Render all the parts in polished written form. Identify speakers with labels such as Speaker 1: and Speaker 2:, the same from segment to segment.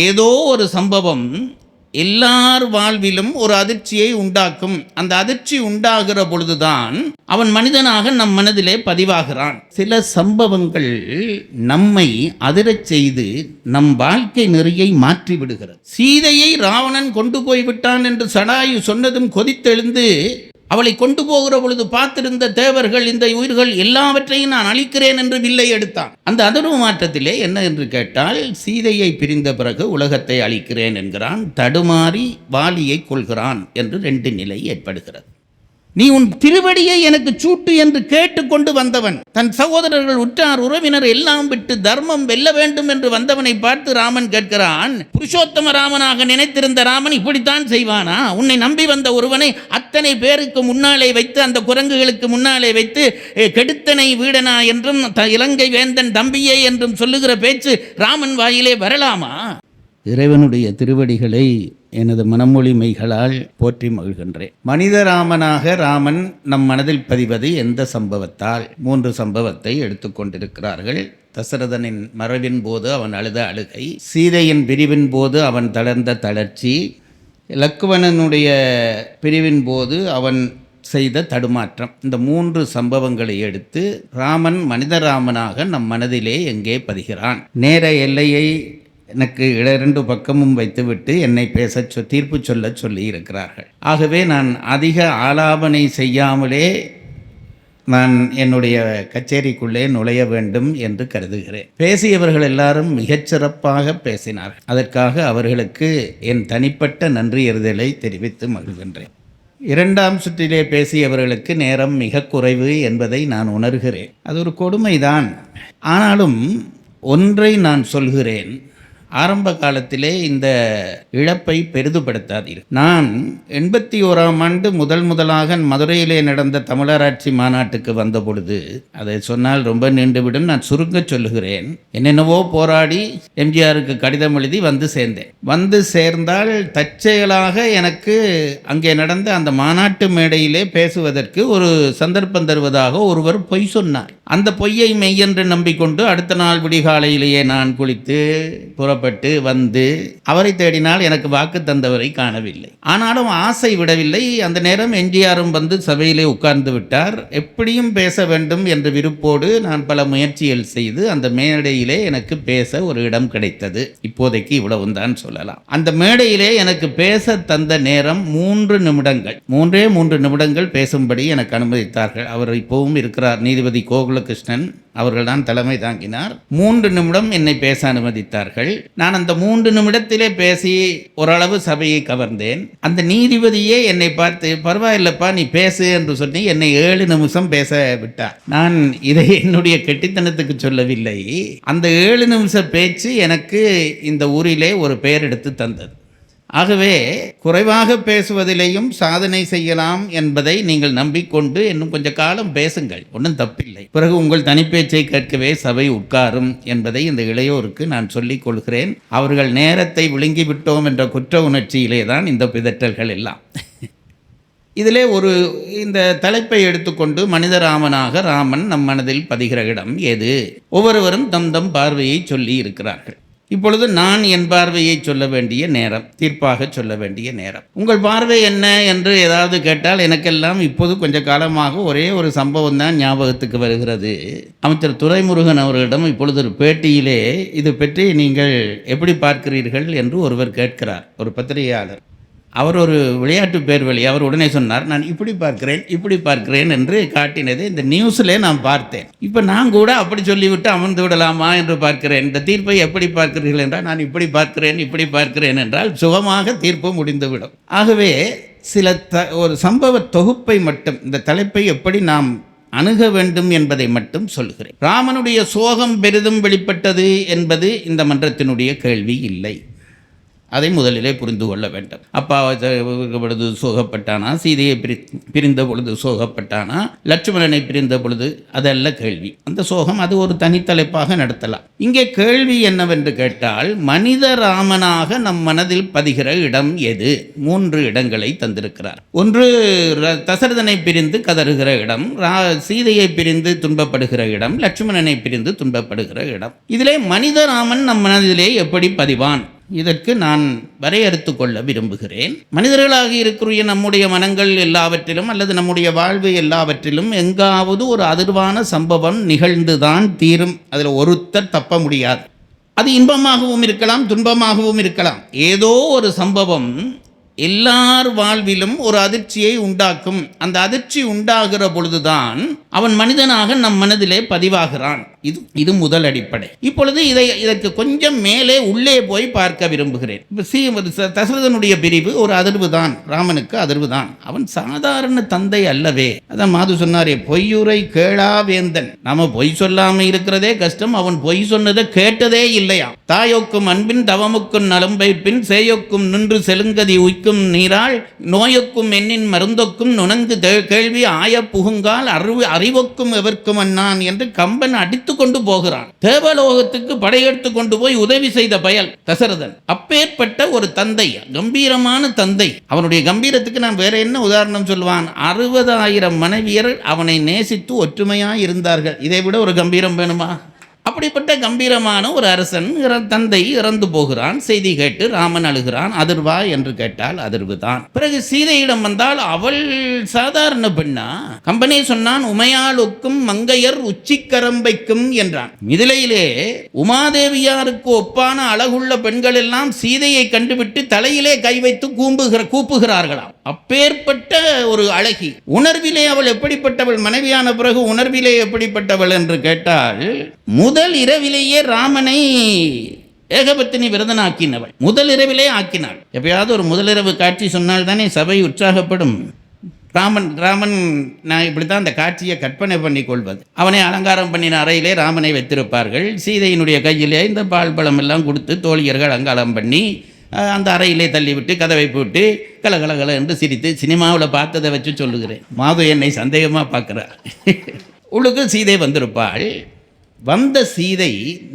Speaker 1: ஏதோ ஒரு சம்பவம் எல்லார் வாழ்விலும் ஒரு அதிர்ச்சியை உண்டாக்கும். அந்த அதிர்ச்சி உண்டாகிற பொழுதுதான் அவன் மனிதனாக நம் மனதிலே பதிவாகிறான். சில சம்பவங்கள் நம்மை அதிரச் செய்து நம் வாழ்க்கை நெறியை மாற்றி விடுகிறது. சீதையை ராவணன் கொண்டு போய்விட்டான் என்று சடாயு சொன்னதும் கொதித்தெழுந்து அவளை கொண்டு போகிற பொழுது பார்த்திருந்த தேவர்கள், இந்த உயிர்கள் எல்லாவற்றையும் நான் அழிக்கிறேன் என்று வில்லை எடுத்தான். அந்த அதிர்வு மாற்றத்திலே என்ன என்று கேட்டால், சீதையை பிரிந்த பிறகு உலகத்தை அழிக்கிறேன் என்கிறான், தடுமாறி வாலியை கொள்கிறான் என்று 2 நிலை ஏற்படுகிறது. நீ உன் திருவடியை எனக்கு சூட்டு என்று கேட்டுக்கொண்டு வந்தவன், தன் சகோதரர்கள் உற்றார் உறவினர் எல்லாம் விட்டு தர்மம் வெல்ல வேண்டும் என்று வந்தவனை பார்த்து ராமன் கேட்கிறான், புருஷோத்தம ராமனாக நினைத்திருந்த ராமன் இப்படித்தான் செய்வானா? உன்னை நம்பி வந்த ஒருவனை அத்தனை பேருக்கு முன்னாலே வைத்து, அந்த குரங்குகளுக்கு முன்னாலே வைத்து, கெடுத்தனை வீடனா என்றும் இலங்கை வேந்தன் தம்பியே என்றும் சொல்லுகிற பேச்சு ராமன் வாயிலே வரலாமா? இறைவனுடைய திருவடிகளை எனது மனமொழிமைகளால் போற்றி மகிழ்கின்றேன். மனித ராமனாக ராமன் நம் மனதில் பதிவது எந்த சம்பவத்தால்? 3 சம்பவத்தை எடுத்துக்கொண்டிருக்கிறார்கள். தசரதனின் மறைவின் போது அவன் அழுத அழுகை, சீதையின் பிரிவின் போது அவன் தளர்ந்த தளர்ச்சி, லக்குவணனுடைய பிரிவின் போது அவன் செய்த தடுமாற்றம். இந்த 3 சம்பவங்களை எடுத்து ராமன் மனித ராமனாக நம் மனதிலே எங்கே பதிகிறான்? நேர எல்லையை எனக்கு 2 பக்கமும் வைத்துவிட்டு என்னை பேச தீர்ப்பு சொல்ல சொல்லி இருக்கிறார்கள். ஆகவே நான் அதிக ஆலாபனை செய்யாமலே நான் என்னுடைய கச்சேரிக்குள்ளே நுழைய வேண்டும் என்று கருதுகிறேன். பேசியவர்கள் எல்லாரும் மிகச்சிறப்பாக பேசினார்கள். அதற்காக அவர்களுக்கு என் தனிப்பட்ட நன்றியறிதலை தெரிவித்து மகிழ்கின்றேன். 2ஆம் சுற்றிலே பேசியவர்களுக்கு நேரம் மிக குறைவு என்பதை நான் உணர்கிறேன். அது ஒரு கொடுமைதான். ஆனாலும் ஒன்றை நான் சொல்கிறேன், ஆரம்ப காலத்திலே இந்த இழப்பை பெரிதுபடுத்தாதீர்கள். நான் 81ஆம் ஆண்டு முதலாக மதுரையிலே நடந்த தமிழராட்சி மாநாட்டுக்கு வந்த பொழுது, அதை சொன்னால் ரொம்ப நீண்டுவிடும், நான் சுருங்க சொல்லுகிறேன். என்னென்னவோ போராடி எம்ஜிஆருக்கு கடிதம் எழுதி வந்து சேர்ந்தேன். வந்து சேர்ந்தால் தற்செயலாக எனக்கு அங்கே நடந்த அந்த மாநாட்டு மேடையிலே பேசுவதற்கு ஒரு சந்தர்ப்பம் தருவதாக ஒருவர் பொய் சொன்னார். அந்த பொய்யை மெய்யென்று நம்பிக்கொண்டு அடுத்த நாள் விடிகாலையிலேயே நான் குளித்து புறப்பட்டு வந்து அவரை தேடினால் எனக்கு வாக்கு தந்தவரை காணவில்லை. ஆனாலும் ஆசை விடவில்லை. அந்த நேரம் எம்ஜிஆரும் வந்து சபையிலே உட்கார்ந்து விட்டார். எப்படியும் பேச வேண்டும் என்ற விருப்போடு நான் பல முயற்சிகள் செய்து அந்த மேடையிலே எனக்கு பேச ஒரு இடம் கிடைத்தது. இப்போதைக்கு இவ்வளவு தான் சொல்லலாம். அந்த மேடையிலே எனக்கு பேச தந்த நேரம் 3 நிமிடங்கள். 3 நிமிடங்கள் பேசும்படி எனக்கு அனுமதித்தார்கள். அவர் இப்போவும் இருக்கிறார், நீதிபதி கோகுலகிருஷ்ணன் அவர்கள் தான் தலைமை தாங்கினார். 3 நிமிடம் என்னை பேச அனுமதித்தார்கள். நான் அந்த 3 நிமிடத்திலே பேசி ஓரளவு சபையை கவர்ந்தேன். அந்த நீதிபதியே என்னை பார்த்து, பரவாயில்லப்பா நீ பேசு என்று சொல்லி என்னை 7 நிமிஷம் பேச விட்டார். நான் இதை என்னுடைய கெட்டித்தனத்துக்கு சொல்லவில்லை. அந்த 7 நிமிஷ பேச்சு எனக்கு இந்த ஊரிலே ஒரு பெயர் எடுத்து தந்தது. ஆகவே குறைவாக பேசுவதிலேயும் சாதனை செய்யலாம் என்பதை நீங்கள் நம்பிக்கொண்டு இன்னும் கொஞ்ச காலம் பேசுங்கள், ஒன்றும் தப்பில்லை. பிறகு உங்கள் தனிப்பேச்சை கேட்கவே சபை உட்காரும் என்பதை இந்த இளையோருக்கு நான் சொல்லிக் கொள்கிறேன். அவர்கள் நேரத்தை விழுங்கிவிட்டோம் என்ற குற்ற உணர்ச்சியிலே தான் இந்த பிதற்றல்கள் எல்லாம். இதிலே இந்த தலைப்பை எடுத்துக்கொண்டு மனிதராமனாக ராமன் நம் மனதில் பதிகிற இடம் எது? ஒவ்வொருவரும் தம் பார்வையை சொல்லி இருக்கிறார்கள். இப்பொழுது நான் என் பார்வையை சொல்ல வேண்டிய நேரம், தீர்ப்பாக சொல்ல வேண்டிய நேரம். உங்கள் பார்வை என்ன என்று ஏதாவது கேட்டால் எனக்கெல்லாம் இப்போது கொஞ்ச காலமாக ஒரே ஒரு சம்பவம் தான் ஞாபகத்துக்கு வருகிறது. அமைச்சர் துரைமுருகன் அவர்களிடம் இப்பொழுது ஒரு பேட்டியிலே இது பற்றி நீங்கள் எப்படி பார்க்கிறீர்கள் என்று ஒருவர் கேட்கிறார், ஒரு பத்திரிகையாளர். அவர் ஒரு விளையாட்டு பேர் வழி, அவர் உடனே சொன்னார், நான் இப்படி பார்க்கிறேன் என்று காட்டினதை இந்த நியூஸில் நான் பார்த்தேன். இப்போ நான் கூட அப்படி சொல்லிவிட்டு அமர்ந்து விடலாமா என்று பார்க்கிறேன். இந்த தீர்ப்பை எப்படி பார்க்கிறீர்கள் என்றால், நான் இப்படி பார்க்கிறேன் என்றால் சுகமாக தீர்ப்பு முடிந்துவிடும். ஆகவே சில ஒரு சம்பவ தொகுப்பை மட்டும், இந்த தலைப்பை எப்படி நாம் அணுக வேண்டும் என்பதை மட்டும் சொல்கிறேன். ராமனுடைய சோகம் பெரிதும் வெளிப்பட்டது என்பது இந்த மன்றத்தினுடைய கேள்வி இல்லை. அதை முதலிலே புரிந்து கொள்ள வேண்டும். அப்பாவை பொழுது சோகப்பட்டானா, சீதையை பிரிந்த பொழுது சோகப்பட்டானா, லட்சுமணனை பிரிந்த பொழுது, அதல்ல கேள்வி. அந்த சோகம் அது ஒரு தனித்தலைப்பாக நடத்தலாம். இங்கே கேள்வி என்னவென்று கேட்டால், மனித ராமனாக நம் மனதில் பதிகிற இடம் எது? 3 இடங்களை தந்திருக்கிறார். ஒன்று தசரதனை பிரிந்து கதறுகிற இடம், சீதையை பிரிந்து துன்பப்படுகிற இடம், லட்சுமணனை பிரிந்து துன்பப்படுகிற இடம். இதிலே மனித ராமன் நம் மனதிலே எப்படி பதிவான் இதற்கு நான் வரையறுத்து கொள்ள விரும்புகிறேன். மனிதர்களாக இருக்கிற நம்முடைய மனங்கள் எல்லாவற்றிலும் அல்லது நம்முடைய வாழ்வு எல்லாவற்றிலும் எங்காவது ஒரு அதிர்வான சம்பவம் நிகழ்ந்துதான் தீரும். அதில் ஒருத்தர் தப்ப முடியாது. அது இன்பமாகவும் இருக்கலாம், துன்பமாகவும் இருக்கலாம். ஏதோ ஒரு சம்பவம் எல்லார் வாழ்விலும் ஒரு அதிர்ச்சியை உண்டாக்கும். அந்த அதிர்ச்சி உண்டாகிற பொழுதுதான் அவன் மனிதனாக நம் மனதிலே பதிவாகிறான். இது முதல் அடிப்படை. இப்பொழுது இதற்கு கொஞ்சம் மேலே உள்ளே போய் பார்க்க விரும்புகிறேன். தசரதனுடைய பிரிவு ஒரு அதிர்வு தான், ராமனுக்கு அதிர்வு தான். அவன் சாதாரண தந்தை அல்லவே. அதான் மாது சொன்னாரே, பொய்யுரை கேளா வேந்தன். நாம பொய் சொல்லாம இருக்கிறதே கஷ்டம், அவன் பொய் சொன்னதை கேட்டதே இல்லையா. தாயொக்கும் அன்பின் தவமுக்கும் நலம்பைப்பின் சேயொக்கும் நின்று செலுங்கதி உய்க்கும் நீராள் நோயொக்கும் எண்ணின் மருந்தொக்கும் நுணங்கு கேள்வி ஆய புகுங்கால் அறிவொக்கும் எவர்க்கும் அண்ணான் என்று கம்பன் அடித்து கொண்டு போகிறான். தேவலோகத்துக்கு படையெடுத்து கொண்டு போய் உதவி செய்த பயல் தசரதன். அப்பேற்பட்ட ஒரு தந்தை, கம்பீரமான தந்தை. அவனுடைய கம்பீரத்துக்கு நான் வேற என்ன உதாரணம் சொல்வான்? 60,000 மனைவியர் அவனை நேசித்து ஒற்றுமையாய் இருந்தார்கள். இதை விட ஒரு கம்பீரம் வேணுமா? அப்படிப்பட்ட கம்பீரமான ஒரு அரசன் தந்தை இறந்து போகிறான். செய்தி கேட்டு ராமன் அழுகிறான். அதிர்வா என்று கேட்டால் அதிர்வு தான். பிறகு சீதையிடம் வந்தால் அவள் சாதாரண பெண்ணா? கம்பனே சொன்னான், உமையாளுக்கும் மங்கையர் உச்சிக்கரம்பைக்கும் என்றான். மிதிலையிலே உமாதேவியாருக்கு ஒப்பான அழகுள்ள பெண்கள் எல்லாம் சீதையை கண்டுவிட்டு தலையிலே கை வைத்து கூப்புகிறார்களாம். அப்பேற்பட்ட ஒரு அழகி. உணர்விலே அவள் எப்படிப்பட்டவள்? மனைவியான பிறகு உணர்விலே எப்படிப்பட்டவள் என்று கேட்டால், முதல் இரவிலேயே ராமனை ஏகபத்தினி விரதனாக்கினவள். முதல் இரவிலே ஆக்கினாள். எப்பயாவது ஒரு முதலிரவு காட்சி சொன்னால் தானே சபை உற்சாகப்படும். ராமன் நான் இப்படித்தான் அந்த காட்சியை கற்பனை பண்ணி கொள்வது. அவனை அலங்காரம் பண்ணின அறையிலே ராமனை வைத்திருப்பார்கள். சீதையினுடைய கையிலே இந்த பால் பழம் எல்லாம் கொடுத்து தோழியர்கள் அலங்காரம் பண்ணி அந்த அறையிலே தள்ளிவிட்டு கதவை போட்டு கலகலகல என்று சிரித்து, சினிமாவில் பார்த்ததை வச்சு சொல்லுகிறேன். மாது என்னை சந்தேகமாக பார்க்குறார். உள்ளுக்கு சீதை வந்திருப்பாள். வந்த சீதை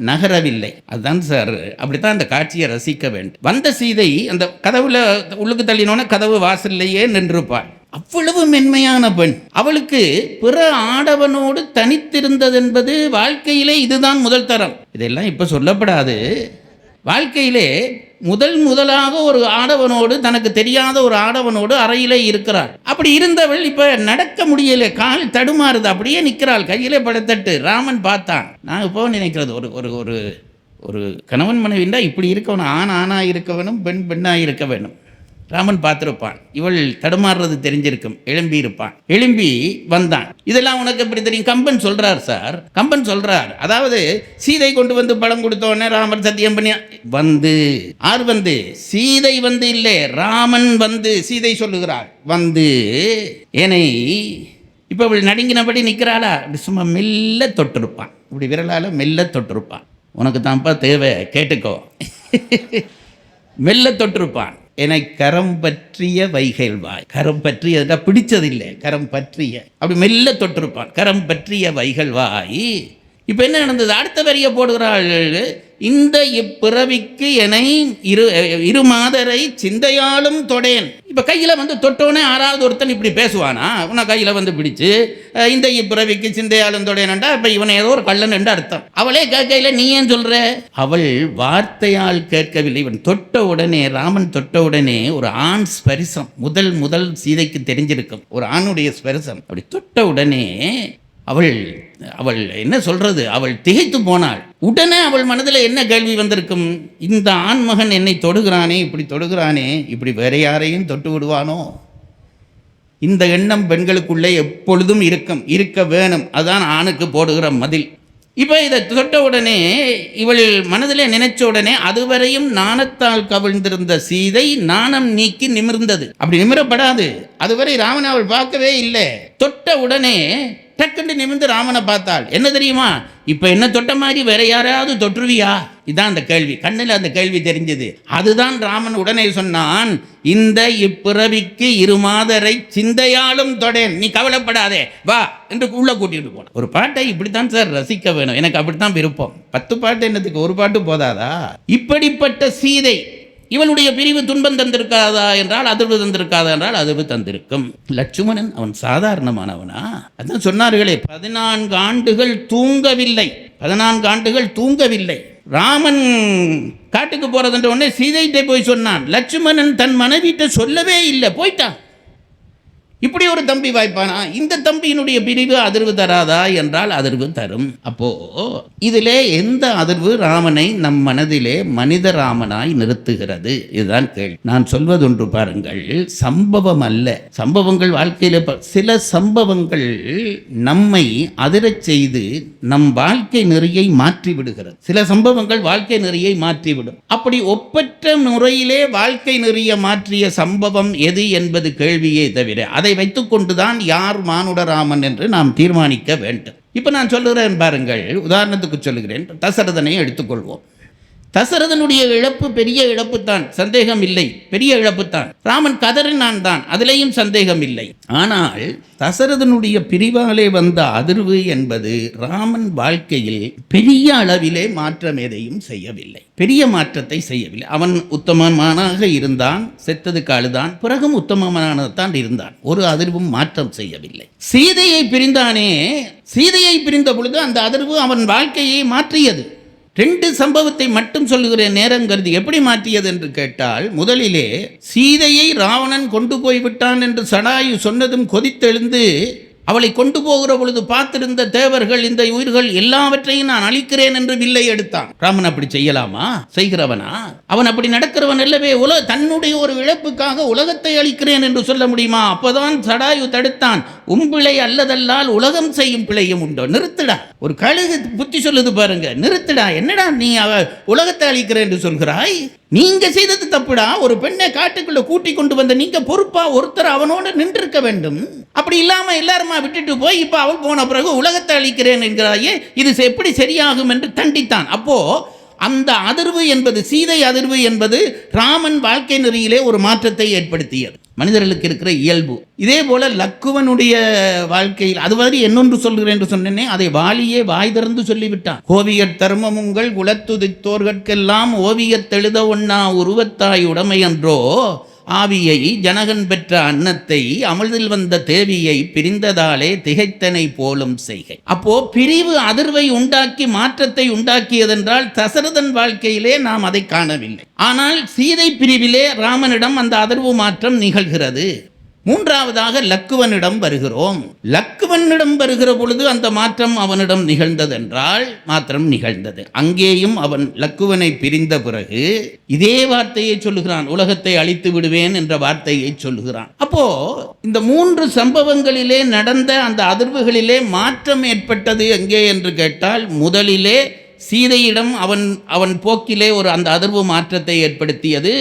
Speaker 1: நகரவில்லை. அதுதான் சார், அப்படித்தான் அந்த காட்சியை ரசிக்க வேண்டும். வந்த சீதை அந்த கதவுல உள்ளுக்கு தள்ளினோன்னா கதவு வாசல்லையே நின்றுப்பாள். அவ்வளவு மென்மையான பெண். அவளுக்கு பிற ஆடவனோடு தனித்திருந்தது என்பது வாழ்க்கையிலே இதுதான் முதல் தரம். இதெல்லாம் இப்போ சொல்லப்படாது. வாழ்க்கையிலே முதலாக ஒரு ஆடவனோடு, தனக்கு தெரியாத ஒரு ஆடவனோடு அறையிலே இருக்கிறாள். அப்படி இருந்தவள் இப்ப நடக்க முடியல, கால் தடுமாறுது, அப்படியே நிற்கிறாள், கையிலே படத்தட்டு. ராமன் பார்த்தான். நான் இப்போ நினைக்கிறது, ஒரு ஒரு ஒரு கணவன் மனைவிண்டா இப்படி இருக்கணும். ஆணா இருக்க வேணும், பெண்ணா இருக்க வேணும். ராமன் பார்த்துருப்பான். இவள் தடுமாறுறது தெரிஞ்சிருக்கும். எழும்பி வந்தான். இதெல்லாம் உனக்கு எப்படி தெரியும்? கம்பன் சொல்றார் சார். கம்பன் சொல்றார், அதாவது சீதை கொண்டு வந்து பழம் கொடுத்தோடனே ராமன் சத்தியம் பண்ணி வந்து சீதை வந்து இல்லை, ராமன் வந்து சீதை சொல்லுகிறாள் வந்து ஏனை. இப்ப இவள் நடுங்கினபடி நிற்கிறாளா? அப்படி சும்மா மெல்ல தொட்டிருப்பான். இப்படி விரலால மெல்ல தொட்டிருப்பான். உனக்கு தான்ப்பா தேவை, கேட்டுக்கோ. மெல்ல தொட்டிருப்பான். என்னை கரம் பற்றிய வைகல்வாய். கரம் பற்றிய பிடிச்சதில்லை, கரம் பற்றிய. அப்படி மெல்ல தொட்டிருப்பான். கரம் பற்றிய வைகல்வாய். இப்போ என்ன நடந்தது? அடுத்த வரியை போடுகிறாள். இந்த இப்பிறவிக்கு என்னை இரு மாதரை சிந்தையாலும் தொடேன். இப்போ கையில் வந்து தொட்டோன்னே யாராவது ஒருத்தன் இப்படி பேசுவானா? உன்னை கையில் வந்து பிடிச்சு இந்த இப்பிறவிக்கு சிந்தையாலும் தொடேனண்டா இப்போ இவனை ஏதோ ஒரு கள்ளன் என்று அர்த்தம். அவளே கேட்கையில் நீ ஏன் சொல்ற? அவள் வார்த்தையால் கேட்கவில்லை. இவன் தொட்ட உடனே, ராமன் தொட்ட உடனே ஒரு ஆண் ஸ்பரிசம் முதல் சீதைக்கு தெரிஞ்சிருக்கும். ஒரு ஆணுடைய ஸ்பரிசம். அப்படி தொட்ட உடனே அவள் என்ன சொல்றது? அவள் திகைத்து போனாள். உடனே அவள் மனதில் என்ன கேள்வி வந்திருக்கும்? இந்த ஆண்மகன் என்னை தொடுகிறானே, இப்படி வேற யாரையும் தொட்டு விடுவானோ? இந்த எண்ணம் பெண்களுக்குள்ளே எப்பொழுதும் இருக்க வேணும். அதுதான் ஆணுக்கு போடுகிற மதில். இப்போ இதை தொட்ட உடனே இவள் மனதில் நினைச்ச உடனே அதுவரையும் நாணத்தால் கவிழ்ந்திருந்த சீதை நாணம் நீக்கி நிமிர்ந்தது. அப்படி நிமிரப்படாது. அதுவரை ராமனை அவள் பார்க்கவே இல்லை. தொட்ட உடனே டக்குண்டு நிமிர்ந்து ராமனை பார்த்தாள். என்ன தெரியுமா? இப்போ என்ன தொட்ட மாதிரி வேற யாராவது தொற்றுவியா? இதான் அந்த கேள்வி. கண்ணில் அந்த கேள்வி தெரிஞ்சது. அதுதான் ராமன் உடனே சொன்னான், இந்த இப்பிறவிக்கு இரு மாதரை சிந்தையாலும் தொடேன், நீ கவலைப்படாதே, வா என்று உள்ள கூட்டிட்டு போன. ஒரு பாட்டை இப்படித்தான் சார் ரசிக்க வேணும். எனக்கு அப்படித்தான் விருப்பம். 10 பாட்டு என்னதுக்கு? ஒரு பாட்டு போதாதா? இப்படிப்பட்ட சீதை இவனுடைய பிரிவு துன்பம் தந்திருக்காதா என்றால் அதிர்வு தந்திருக்காதா என்றால் அதிர்வு தந்திருக்கும். லட்சுமணன் அவன் சாதாரணமானவனா? அதான் சொன்னார்களே, 14 ஆண்டுகள் தூங்கவில்லை. 14 ஆண்டுகள் தூங்கவில்லை. ராமன் காட்டுக்கு போறதுன்ற உடனே சீதையிட்ட போய் சொன்னான். லட்சுமணன் தன் மனைவிட்ட சொல்லவே இல்லை, போயிட்டான். இப்படி ஒரு தம்பி வாய்ப்பானா? இந்த தம்பியினுடைய பிரிவு அதிர்வு தராதா என்றால் அதிர்வு தரும். அப்போ இதிலே எந்த அதிர்வு ராமனை நம் மனதிலே மனித ராமனாய் நிறுத்துகிறது? இதுதான் கேள்வி. நான் சொல்வதொன்று பாருங்கள், சம்பவம் அல்ல. சம்பவங்கள் வாழ்க்கையில் சில சம்பவங்கள் நம்மை அதிரச் செய்து நம் வாழ்க்கை நெறியை மாற்றி விடுகிறது. சில சம்பவங்கள் வாழ்க்கை நெறியை மாற்றிவிடும். அப்படி ஒப்பற்ற முறையிலே வாழ்க்கை நெறிய மாற்றிய சம்பவம் எது என்பது கேள்வியே தவிர அதை வைத்துக் கொண்டுதான் யார் மானுடராமன் என்று நாம் தீர்மானிக்க வேண்டும். இப்ப நான் சொல்லுகிறேன் பாருங்கள், உதாரணத்துக்கு சொல்லுகிறேன். தசரதனை எடுத்துக்கொள்வோம். தசரதனுடைய இழப்பு பெரிய இழப்பு தான், சந்தேகம் இல்லை, பெரிய இழப்பு தான். ராமன் கதறினான் தான், அதிலேயும் சந்தேகம் இல்லை. ஆனால் தசரதனுடைய பிரிவாலே வந்த அதிர்வு என்பது ராமன் வாழ்க்கையில் பெரிய அளவிலே மாற்றம் எதையும் செய்யவில்லை, பெரிய மாற்றத்தை செய்யவில்லை. அவன் உத்தமமானாக இருந்தான், செத்ததுக்கு அழுதான், பிறகும் உத்தமமானதான் இருந்தான். ஒரு அதிர்வும் மாற்றம் செய்யவில்லை. சீதையை பிரிந்தானே, சீதையை பிரிந்த பொழுது அந்த அதிர்வு அவன் வாழ்க்கையை மாற்றியது. 2 சம்பவத்தை மட்டும் சொல்லுகிறேன் நேரம் கருதி. எப்படி மாற்றியது என்று கேட்டால், முதலிலே சீதையை ராவணன் கொண்டு போய்விட்டான் என்று சடாயு சொன்னதும் கொதித்தெழுந்து அவளை கொண்டு போகிற பொழுது பார்த்திருந்த தேவர்கள், இந்த உயிர்கள் எல்லாவற்றையும் நான் அழிக்கிறேன் என்று வில்லை எடுத்தான். ராமன் அப்படி செய்யலாமா? செய்கிறவனா? அவன் அப்படி நடக்கிறவன் அல்லவே. தன்னுடைய ஒரு இழப்புக்காக உலகத்தை அழிக்கிறேன் என்று சொல்ல முடியுமா? அப்போதான் சடாயு தடுத்தான். உம்பிழை அல்லதல்லால் உலகம் செய்யும் பிழையும் உண்டோ? நிறுத்துடா. ஒரு கழுகு புத்தி சொல்லுது பாருங்க, நிறுத்துடா. என்னடா நீ உலகத்தை அழிக்கிறேன் என்று சொல்கிறாய்? நீங்க செய்தது தப்புடா. ஒரு பெண்ணை காட்டுக்குள்ள கூட்டி கொண்டு வந்த நீங்க பொறுப்பா ஒருத்தர் அவனோடு நின்றிருக்க வேண்டும். அப்படி இல்லாம எல்லாருமா விட்டுட்டு போய் இப்ப அவள் போன பிறகு உலகத்தை அழிக்கிறேன் என்கிறாயே, இது எப்படி சரியாகும் என்று தண்டித்தான். அப்போ அந்த அதிர்வு என்பது, சீதை அதிர்வு என்பது ராமன் வாழ்க்கை நெறியிலே ஒரு மாற்றத்தை ஏற்படுத்தியது. மனிதர்களுக்கு இருக்கிற இயல்பு. இதே போல லக்குவனுடைய வாழ்க்கையில் அது மாதிரி என்னொன்று சொல்கிறேன் என்று சொன்னேனே, அதை வாலியே வாய் திறந்து சொல்லிவிட்டான். கோவியத் தர்மமுங்கள் குலத்துதித்தோர்கட்கெல்லாம் ஓவியத்தெழுத ஒண்ணா உருவத்தாய் உடைமை என்றோ, ஆவியை ஜனகன் பெற்ற அன்னத்தை அமிழ்தில் வந்த தேவியை பிரிந்ததாலே திகைத்தனை போலும் செய்கை. அப்போ பிரிவு அதிர்வை உண்டாக்கி மாற்றத்தை உண்டாக்கியதென்றால் தசரதன் வாழ்க்கையிலே நாம் அதை காணவில்லை. ஆனால் சீதை பிரிவிலே ராமனிடம் அந்த அதிர்வு மாற்றம் நிகழ்கிறது. மூன்றாவதாக லக்குவனிடம் வருகிறோம். லக்குவனிடம் வருகிற பொழுது அந்த மாற்றம் அவனிடம் நிகழ்ந்ததென்றால் மாற்றம் நிகழ்ந்தது. அங்கேயும் அவன் லக்குவனை பிரிந்த பிறகு இதே வார்த்தையை சொல்லுகிறான், உலகத்தை அழித்து விடுவேன் என்ற வார்த்தையை சொல்லுகிறான். அப்போ இந்த 3 சம்பவங்களிலே நடந்த அந்த அதிர்வுகளிலே மாற்றம் ஏற்பட்டது எங்கே என்று கேட்டால், முதலிலே சீதையிடம் அவன் போக்கிலே ஒரு அந்த அதிர்வு மாற்றத்தை ஏற்படுத்தியது,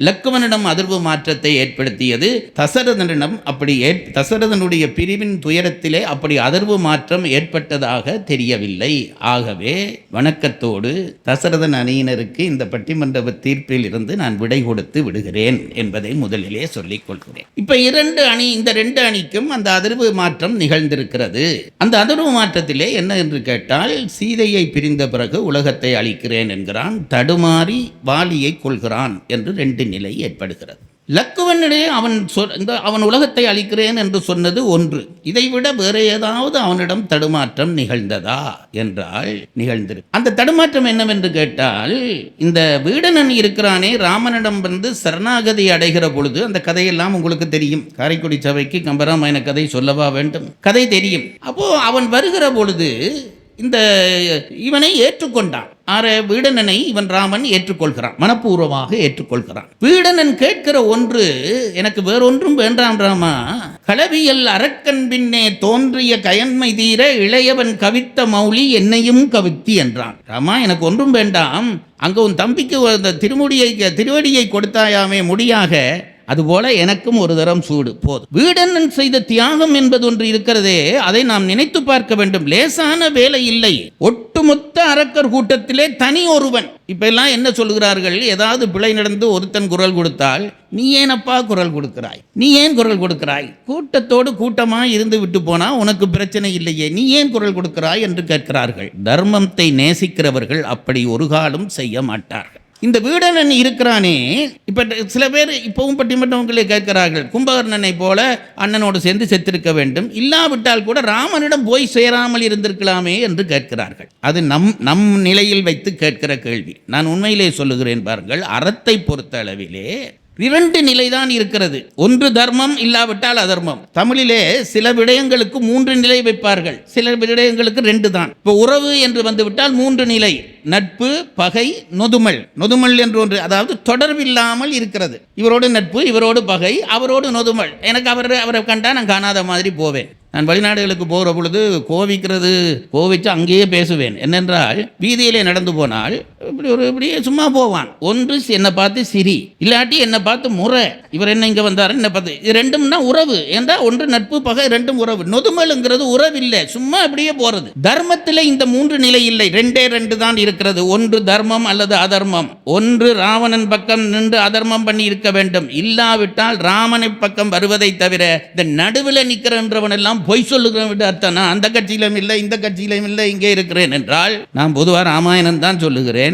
Speaker 1: லக்குவனிடம் அதிர்வு மாற்றத்தை ஏற்படுத்தியது. தசரதனிடம் அப்படி தசரதனுடைய பிரிவின் துயரத்திலே அப்படி அதிர்வு மாற்றம் ஏற்பட்டதாக தெரியவில்லை. ஆகவே வணக்கத்தோடு தசரதன் அணியினருக்கு இந்த பட்டிமன்ற தீர்ப்பில் இருந்து நான் விடை கொடுத்து விடுகிறேன் என்பதை முதலிலே சொல்லிக் கொள்கிறேன். இப்ப இந்த 2 அணிக்கும் அந்த அதிர்வு மாற்றம் நிகழ்ந்திருக்கிறது. அந்த அதிர்வு மாற்றத்திலே என்ன என்று கேட்டால், சீதையை பிரிந்த பிறகு உலகத்தை அழிக்கிறேன் என்கிறான், தடுமாறி வாலியை கொள்கிறான் என்று 2 நிலை ஏற்படுகிறது. லக்குவனிடையே அவன் உலகத்தை அழிக்கிறேன் என்று சொன்னது ஒன்று. இதைவிட வேறு ஏதாவது அவனிடம் தடுமாற்றம் நிகழ்ந்ததா என்றால் நிகழ்ந்திருக்கு. அந்த தடுமாற்றம் என்னவென்று கேட்டால், இந்த வீடனன் இருக்கிறானே, ராமனிடம் வந்து சரணாகதி அடைகிற பொழுது அந்த கதையெல்லாம் உங்களுக்கு தெரியும். காரைக்குடி சபைக்கு கம்பராமாயண கதை சொல்லவா வேண்டும்? கதை தெரியும். அப்போ அவன் வருகிற பொழுது இவனை ஏற்றுக்கொண்டான். வீடனனை இவன் ராமன் ஏற்றுக்கொள்கிறான், மனப்பூர்வமாக ஏற்றுக்கொள்கிறான். வீடனன் கேட்கிற ஒன்று, எனக்கு வேறொன்றும் வேண்டாம் ராமா, களவியல் அரக்கன் பின்னே தோன்றிய கயன்மை தீர இளையவன் கவித்த மௌலி என்னையும் கவித்தி என்றான். ராமா, எனக்கு ஒன்றும் வேண்டாம், அங்க உன் தம்பிக்கு திருவடியை கொடுத்தாயாமே முடியாக, அதுபோல எனக்கும் ஒரு தரம் சூடு போதும். வீடனன் செய்த தியாகம் என்பது ஒன்று இருக்கிறதே, அதை நாம் நினைத்து பார்க்க வேண்டும். லேசான வேலை இல்லை. ஒட்டுமொத்த அரக்கர் கூட்டத்திலே தனி ஒருவன். இப்ப எல்லாம் என்ன சொல்லுகிறார்கள், ஏதாவது பிழை நடந்து ஒருத்தன் குரல் கொடுத்தால், நீ ஏனப்பா குரல் கொடுக்கிறாய், நீ ஏன் குரல் கொடுக்கிறாய், கூட்டத்தோடு கூட்டமா இருந்து விட்டு போனா உனக்கு பிரச்சனை இல்லையே, நீ ஏன் குரல் கொடுக்கிறாய் என்று கேட்கிறார்கள். தர்மத்தை நேசிக்கிறவர்கள் அப்படி ஒரு காலம் செய்ய மாட்டார்கள். இந்த வீடனன் இருக்கிறானே, இப்ப சில பேர் இப்பவும் பட்டிமன்றங்களே கேட்கிறார்கள், கும்பகர்ணனை போல அண்ணனோடு சேர்ந்து செத்திருக்க வேண்டும், இல்லாவிட்டால் கூட ராமனிடம் போய் சேராமல் இருந்திருக்கலாமே என்று கேட்கிறார்கள். அது நம் நிலையில் வைத்து கேட்கிற கேள்வி. நான் உண்மையிலே சொல்லுகிறேன் பாருங்கள், அறத்தை பொறுத்த அளவிலே 2 நிலைதான் இருக்கிறது. ஒன்று தர்மம், இல்லாவிட்டால் அதர்மம். தமிழிலே சில விடயங்களுக்கு 3 நிலை வைப்பார்கள், சில விடயங்களுக்கு 2 தான். இப்போ உறவு என்று வந்துவிட்டால் 3 நிலை: நட்பு, பகை, நொதுமல். நொதுமல் என்று ஒன்று, அதாவது தொடர்பில்லாமல் இருக்கிறது. இவரோடு நட்பு, இவரோடு பகை, அவரோடு நொதுமல். எனக்கு அவரை கண்டா நான் காணாத மாதிரி போவேன். நான் வெளிநாடுகளுக்கு போகிற பொழுது கோவிச்சு அங்கேயே பேசுவேன். என்னென்றால், வீதியிலே நடந்து போனால் இப்படியே சும்மா போவான். ஒன்று என்னை பார்த்து சிரி, இல்லாட்டி என்னை பார்த்து முறை, இவர் என்ன இங்கே வந்தார் என்ன பார்த்து. இது 2ம் உறவு என்றால், ஒன்று நட்பு, பகை, 2ம் உறவு. நொதுமலுங்கிறது உறவு இல்லை, சும்மா அப்படியே போகிறது. தர்மத்தில் இந்த 3 நிலை இல்லை, 2 தான் இருக்கிறது. ஒன்று தர்மம் அல்லது அதர்மம். ஒன்று ராவணன் பக்கம் நின்று அதர்மம் பண்ணி இருக்க வேண்டும், இல்லாவிட்டால் ராமனை பக்கம் வருவதை தவிர இந்த நடுவில் நிற்கிறவன் எல்லாம் பொய் சொல்லுகிறேன் அர்த்தம். நான் அந்த கட்சியிலும் இல்லை, இந்த கட்சியிலும் இல்லை, இங்கே இருக்கிறேன் என்றால் நான் பொதுவாக ராமாயணம் தான் சொல்லுகிறேன்.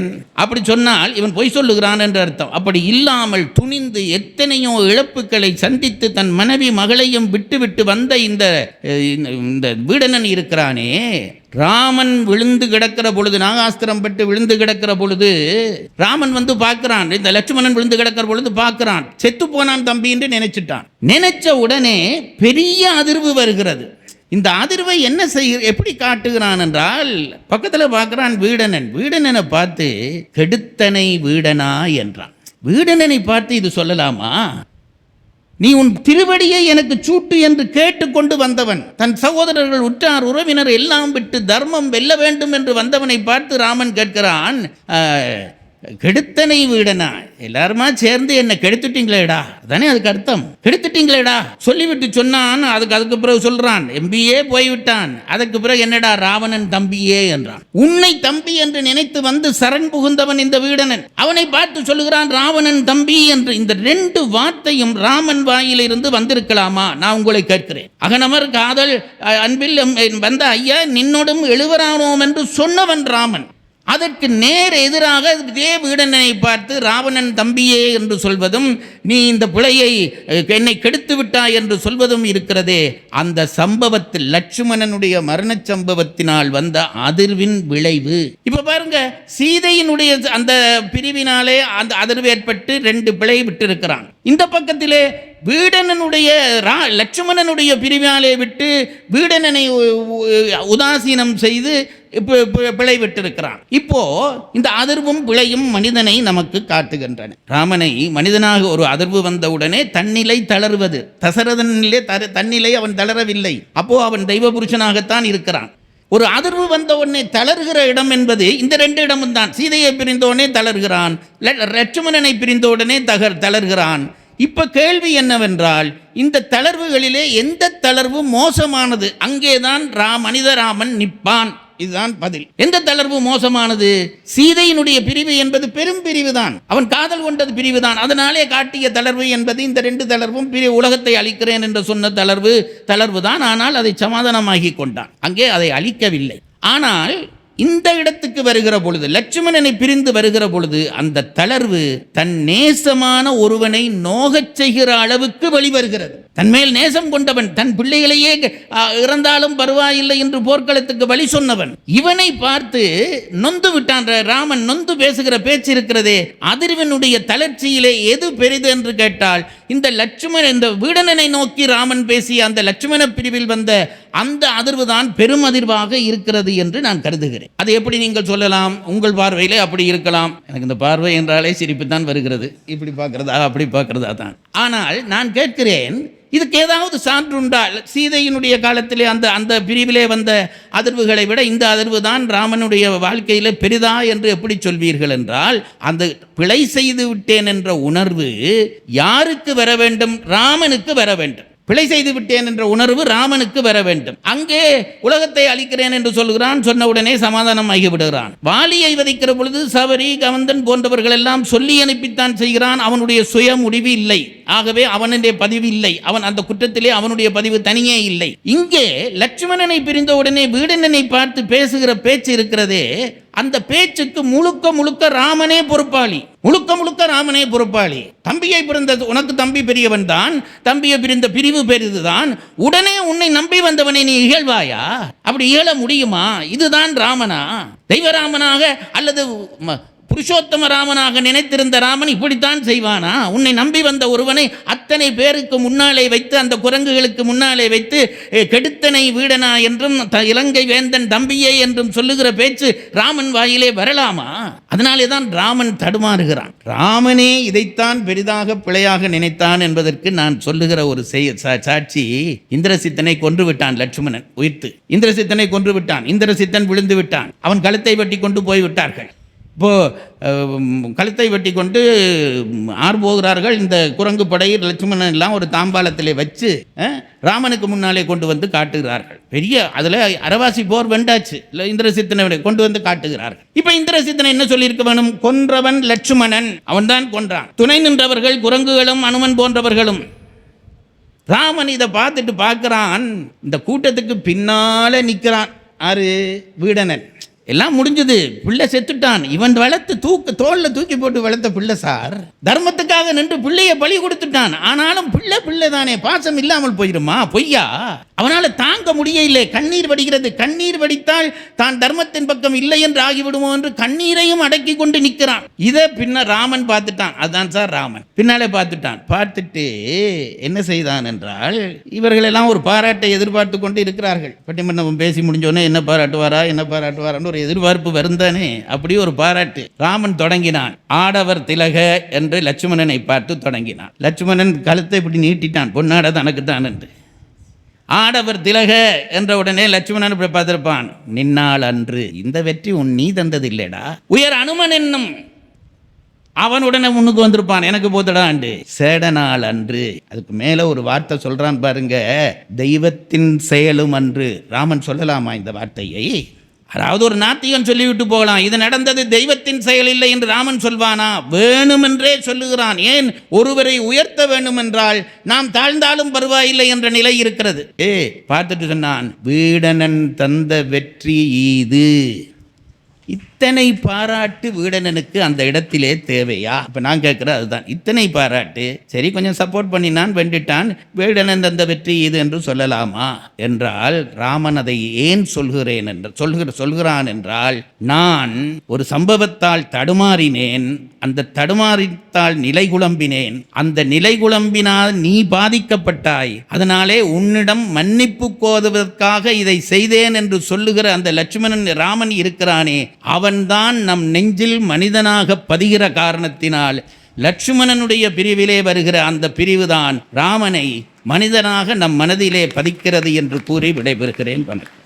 Speaker 1: அப்படி சொன்னால் இவன் பொய் சொல்லுகிறான் என்று அர்த்தம். அப்படி இல்லாமல் துணிந்து எத்தனையோ இழப்புகளை சந்தித்து தன் மனைவி மகளையும் விட்டு வந்த இந்த வீடனன் இருக்கிறானே, ராமன் விழுந்து கிடக்கிற பொழுது, நாகாஸ்திரம் பட்டு விழுந்து கிடக்கிற பொழுது ராமன் வந்து பார்க்கிறான். இந்த லட்சுமணன் விழுந்து கிடக்கிற பொழுது பார்க்கிறான், செத்து போனான் தம்பி என்று நினைச்சிட்டான். நினைச்ச உடனே பெரிய அதிர்வு வருகிறது. இந்த அதிர்வை என்ன எப்படி காட்டுகிறான் என்றால், பக்கத்தில் பார்க்கிறான் வீடனனை பார்த்து கெடுத்தனை வீடனா என்றான். வீடனனை பார்த்து இது சொல்லலாமா? நீ உன் திருவடியை எனக்கு சூட்டு என்று கேட்டுக்கொண்டு வந்தவன், தன் சகோதரர்கள் உற்றார் உறவினர் எல்லாம் விட்டு தர்மம் வெல்ல வேண்டும் என்று வந்தவனை பார்த்து ராமன் கேட்கிறான், கெடுத்தனை வீடனா, எல்லாருமா சேர்ந்து என்ன கெடுத்துட்டீங்களேடா, தானே அதுக்கு அர்த்தம். கெடுத்துட்டீங்களேடா சொல்லிவிட்டு சொன்னான். அதுக்கு பிறகு சொல்றான், எம்பியே போய்விட்டான். அதுக்கு பிறகு என்னடா ராவணன் தம்பியே என்றான். உன்னை தம்பி என்று நினைத்து வந்து சரண் புகுந்தவன் இந்த வீடனன். அவனை பார்த்து சொல்லுகிறான் ராவணன் தம்பி என்று. இந்த 2 வார்த்தையும் ராமன் வாயிலிருந்து வந்திருக்கலாமா? நான் உங்களை கேட்கிறேன். அகனமர் காதல் அன்பில் வந்த ஐயா நின்னோடும் எழுவரானோம் என்று சொன்னவன் ராமன். அதற்கு நேர் எதிராக இதே வீடனை பார்த்து ராவணன் தம்பியே என்று சொல்வதும், நீ இந்த பிழையை என்னை கெடுத்து விட்டாய் என்று சொல்வதும் இருக்கிறதே, அந்த சம்பவத்தில் லட்சுமணனுடைய மரண சம்பவத்தினால் வந்த அதிர்வின் விளைவு. இப்ப பாருங்க, சீதையினுடைய அந்த பிரிவினாலே அந்த அதிர்வு ஏற்பட்டு 2 பிழை விட்டு இருக்கிறான். இந்த பக்கத்திலே வீடனனுடைய லட்சுமணனுடைய பிரிவினாலே விட்டு வீடனனை உதாசீனம் செய்து பிழை விட்டிருக்கிறான். இப்போ இந்த அதிர்வும் பிழையும் மனிதனை நமக்கு காட்டுகின்றன. ராமனை மனிதனாக ஒரு அதிர்வு வந்தவுடனே தன்னிலை தளர்வது. தசரதனிலே தன்னிலை அவன் தளரவில்லை. அப்போ அவன் தெய்வ புருஷனாகத்தான் இருக்கிறான். ஒரு அதிர்வு வந்த உடனே தளர்கிற இடம் என்பது இந்த 2 இடமும் தான். சீதையை பிரிந்தவுடனே தளர்கிறான், லட்சுமணனை பிரிந்தவுடனே தளர்கிறான். இப்ப கேள்வி என்னவென்றால், இந்த தளர்வுகளிலே எந்த தளர்வு மோசமானது? அங்கேதான் மனித ராமன் நிற்பான். இதுதான் பதில். எந்த தளர்வு மோசமானது? சீதையினுடைய பிரிவு என்பது பெரும் பிரிவு தான். அவன் காதல் கொண்டது பிரிவு தான். அதனாலே காட்டிய தளர்வு என்பது இந்த 2 தளர்வும் உலகத்தை அழிக்கிறேன் என்று சொன்ன தளர்வு தான். ஆனால் அதை சமாதானமாகி கொண்டான். அங்கே அதை அழிக்கவில்லை. ஆனால் இந்த இடத்துக்கு வருகிற பொழுது, லட்சுமணனை பிரிந்து வருகிற பொழுது, அந்த தளர்வு தன் நேசமான ஒருவனை நோகச் செய்கிற அளவுக்கு வெளிவருகிறது. தன்மேல் நேசம் கொண்டவன், தன் பிள்ளைகளையே இறந்தாலும் பரவாயில்லை என்று போர்க்களத்துக்கு வழி சொன்னவன், இவனை பார்த்து நொந்து விட்டான் ராமன். நொந்து பேசுகிற பேச்சு இருக்கிறதே, அதிர்வினுடைய தளர்ச்சியிலே எது பெரிது என்று கேட்டால், இந்த வீடனனை நோக்கி ராமன் பேசிய அந்த லட்சுமண பிரிவில் வந்த அந்த அதிர்வு தான் பெரும் அதிர்வாக இருக்கிறது என்று நான் கருதுகிறேன். அது எப்படி நீங்கள் சொல்லலாம்? உங்கள் பார்வையிலே அப்படி இருக்கலாம். எனக்கு இந்த பார்வை என்றாலே சிரிப்பு தான் வருகிறது. இப்படி பார்க்கிறதா அப்படி பார்க்கிறதா தான். ஆனால் நான் கேட்கிறேன், இதுக்கு ஏதாவது சான்றுண்டால்? சீதையினுடைய காலத்திலே அந்த பிரிவிலே வந்த அதிர்வுகளை விட இந்த அதிர்வு தான் ராமனுடைய வாழ்க்கையிலே பெரிதா என்று எப்படி சொல்வீர்கள் என்றால், அந்த பிழை செய்து விட்டேன் என்ற உணர்வு யாருக்கு வர வேண்டும்? ராமனுக்கு வர வேண்டும். பிழை செய்து விட்டேன் என்ற உணர்வு ராமனுக்கு வர வேண்டும். அங்கே உலகத்தை அழிக்கிறேன் என்று சொல்கிறான். சொன்ன உடனே சமாதானம் ஆகி விடுகிறான். வாலியை வதைக்கிற பொழுது சபரி, கவந்தன் போன்றவர்கள் எல்லாம் சொல்லி அனுப்பித்தான் செய்கிறான். அவனுடைய சுய முடிவு இல்லை. ஆகவே அவனுடைய பதிவு இல்லை, அவன் அந்த குற்றத்திலே அவனுடைய பதிவு தனியே இல்லை. இங்கே லட்சுமணனை பிரிந்த உடனே வீடணனை பார்த்து பேசுகிற பேச்சு இருக்கிறதே, அந்த பேச்சுக்கு முழுக்க முழுக்க ராமனே பொறுப்பாளி, முழுக்க முழுக்க ராமனே பொறுப்பாளி. தம்பியை பிறந்த உனக்கு தம்பி பெரியவன் தான், தம்பியை பிரிந்த பிரிவு பெரிதுதான், உடனே உன்னை நம்பி வந்தவனை நீ இகழ்வாயா? அப்படி இகழ முடியுமா? இதுதான் ராமனா? தெய்வராமனாக அல்லது புருஷோத்தம ராமனாக நினைத்திருந்த ராமன் இப்படித்தான் செய்வானா? உன்னை நம்பி வந்த ஒருவனை அத்தனை பேருக்கு முன்னாலே வைத்து, அந்த குரங்குகளுக்கு முன்னாலே வைத்து, கெடுத்தனை வீடனா என்றும் இலங்கை வேந்தன் தம்பியே என்றும் சொல்லுகிற பேச்சு ராமன் வாயிலே வரலாமா? அதனாலே தான் ராமன் தடுமாறுகிறான். ராமனே இதைத்தான் பெரிதாக பிழையாக நினைத்தான் என்பதற்கு நான் சொல்லுகிற ஒரு சாட்சி, இந்திரசித்தனை கொன்று விட்டான் லட்சுமணன் உயிர்த்து. இந்திரசித்தனை கொன்று விட்டான். இந்திரசித்தன் விழுந்து விட்டான். அவன் கழுத்தை வெட்டி கொண்டு போய்விட்டார்கள். இப்போது கழுத்தை வெட்டி கொண்டு ஆர் போகிறார்கள். இந்த குரங்கு படையில் லட்சுமணன் எல்லாம் ஒரு தாம்பாளத்திலே வச்சு ராமனுக்கு முன்னாலே கொண்டு வந்து காட்டுகிறார்கள். பெரிய அதில் அரவாசி போர் வெண்டாச்சு. இல்லை, இந்திரசித்தனை கொண்டு வந்து காட்டுகிறார்கள். இப்போ இந்திரசித்தனை என்ன சொல்லியிருக்க வேணும்? கொன்றவன் லட்சுமணன், அவன் தான் கொன்றான். துணை நின்றவர்கள் குரங்குகளும் அனுமன் போன்றவர்களும். ராமன் இதை பார்த்துட்டு பார்க்குறான், இந்த கூட்டத்துக்கு பின்னால நிற்கிறான். ஆறு? வீடணன். எல்லாம் முடிஞ்சது, பிள்ளை செத்துட்டான். இவன் வளர்த்து தோல்ல தூக்கி போட்டு வளர்த்த பிள்ளை சார், தர்மத்துக்காக நின்று பிள்ளைய பலி கொடுத்துட்டான். ஆனாலும் பிள்ளை தானே, பாசம் இல்லாமல் போயிருமா? பொய்யா? அவனால் தாங்க முடியவில்லை. கண்ணீர் வடிகிறது. கண்ணீர் வடித்தால் தான் தர்மத்தின் பக்கம் இல்லை என்று ஆகிவிடுமோ என்று கண்ணீரையும் அடக்கி கொண்டு நிற்கிறான். இதை பின்ன ராமன் பார்த்துட்டான். அதுதான் சார் ராமன். பின்னாலே பார்த்துட்டான். பார்த்துட்டு என்ன செய்தான் என்றால், இவர்களெல்லாம் ஒரு பாராட்டை எதிர்பார்த்து கொண்டு இருக்கிறார்கள். பட்டிமன்றம் பேசி முடிஞ்சோடனே என்ன பாராட்டுவாரான்னு ஒரு எதிர்பார்ப்பு வருந்தானே, அப்படி ஒரு பாராட்டு. ராமன் தொடங்கினான். ஆடவர் திலக என்று லட்சுமணனை பார்த்து தொடங்கினான். லட்சுமணன் கழுத்தை இப்படி நீட்டிட்டான், பொன்னாட தனக்கு தான் என்று. ஆடவர் திலக என்ற உடனே லட்சுமணன் இப்படி பார்த்திருப்பான். நின்னால் அன்று இந்த வெற்றி நீ தந்தது இல்லைடா. உயர் அனுமன் என்னும் அவனுடனே முன்னுக்கு வந்திருப்பான், எனக்கு போத்தடாண்டு. சேடனால் அன்று. அதுக்கு மேல ஒரு வார்த்தை சொல்றான் பாருங்க, தெய்வத்தின் செயலும் அன்று. ராமன் சொல்லலாமா இந்த வார்த்தையை? அதாவது ஒரு நாத்திகன் சொல்லிவிட்டு போகலாம், இது நடந்தது தெய்வத்தின் செயல் இல்லை என்று ராமன் சொல்வானா? வேணுமென்றே சொல்லுகிறான். ஏன்? ஒருவரை உயர்த்த வேண்டும் என்றால் நாம் தாழ்ந்தாலும் பரவாயில்லை என்ற நிலை இருக்கிறது. பார்த்துட்டு சொன்னான், வீடணன் தந்த வெற்றி ஈது. இத்தனை பாராட்டு வீடணனுக்கு அந்த இடத்திலே தேவையா? இப்போ நான் கேட்குறேன் அதுதான். இத்தனை பாராட்டு, சரி கொஞ்சம் சப்போர்ட் பண்ணினான், வெண்டிட்டான், வீடணன் தந்த வெற்றி இது என்று சொல்லலாமா என்றால், ராமன் அதை ஏன் சொல்கிறான் என்றால், நான் ஒரு சம்பவத்தால் தடுமாறினேன், அந்த தடுமாறித்தால் நிலை குழம்பினேன், அந்த நிலை குழம்பினால் நீ பாதிக்கப்பட்டாய், அதனாலே உன்னிடம் மன்னிப்பு கோருவதற்காக இதை செய்தேன் என்று சொல்லுகிற அந்த லட்சுமணன் ராமன் இருக்கிறானே, அவன்தான் நம் நெஞ்சில் மனிதனாக பதிகிற காரணத்தினால் லட்சுமணனுடைய பிரிவிலே வருகிற அந்த பிரிவுதான் ராமனை மனிதனாக நம் மனதிலே பதிக்கிறது என்று கூறி விடைபெறுகிறேன். வணக்கம்.